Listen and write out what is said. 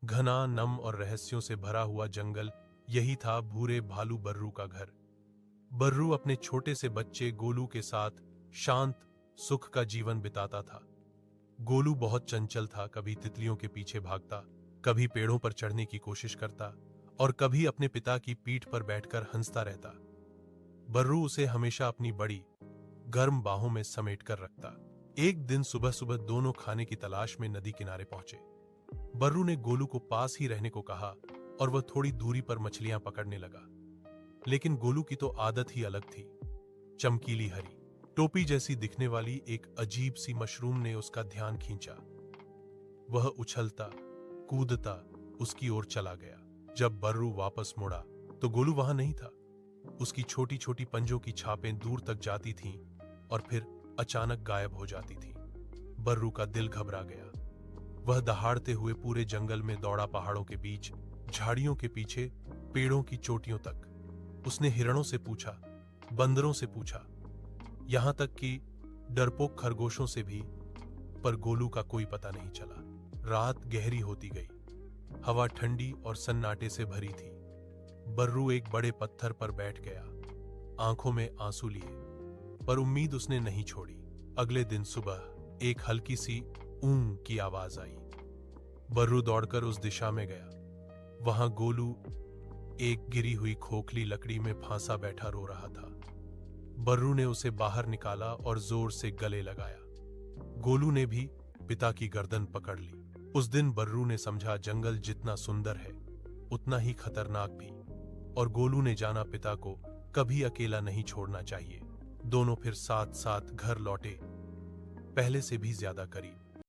घना, नम और रहस्यों से भरा हुआ जंगल, यही था भूरे भालू बर्रू का घर। बर्रू अपने छोटे से बच्चे गोलू के साथ शांत, सुख का जीवन बिताता था। गोलू बहुत चंचल था, कभी तितलियों के पीछे भागता, कभी पेड़ों पर चढ़ने की कोशिश करता और कभी अपने पिता की पीठ पर बैठकर हंसता रहता। बर्रू उसे हमेशा अपनी बड़ी, गर्म बाहों में समेट कर रखता। एक दिन सुबह सुबह दोनों खाने की तलाश में नदी किनारे पहुंचे। बर्रू ने गोलू को पास ही रहने को कहा और वह थोड़ी दूरी पर मछलियां पकड़ने लगा। लेकिन गोलू की तो आदत ही अलग थी। चमकीली हरी, टोपी जैसी दिखने वाली एक अजीब सी मशरूम ने उसका ध्यान खींचा। वह उछलता, कूदता उसकी ओर चला गया। जब बर्रू वापस मुड़ा तो गोलू वहां नहीं था। उसकी छोटी छोटी पंजों की छापें दूर तक जाती थीं और फिर अचानक गायब हो जाती थीं। बर्रू का दिल घबरा गया। वह दहाड़ते हुए पूरे जंगल में दौड़ा, पहाड़ों के बीच, झाड़ियों के पीछे, पेड़ों की चोटियों तक। उसने हिरणों से पूछा, बंदरों से पूछा, यहां तक कि डरपोक खरगोशों से भी, पर गोलू का कोई पता नहीं चला। रात गहरी होती गई। हवा ठंडी और सन्नाटे से भरी थी। बर्रू एक बड़े पत्थर पर बैठ गया, आंखों में आंसू लिए, पर उम्मीद उसने नहीं छोड़ी। अगले दिन सुबह एक हल्की सी ऊं की आवाज आई। बर्रू दौड़कर उस दिशा में गया। वहां गोलू एक गिरी हुई खोखली लकड़ी में फांसा बैठा रो रहा था। बर्रू ने उसे बाहर निकाला और जोर से गले लगाया। गोलू ने भी पिता की गर्दन पकड़ ली। उस दिन बर्रू ने समझा, जंगल जितना सुंदर है उतना ही खतरनाक भी। और गोलू ने जाना, पिता को कभी अकेला नहीं छोड़ना चाहिए। दोनों फिर साथ साथ घर लौटे, पहले से भी ज्यादा करीब।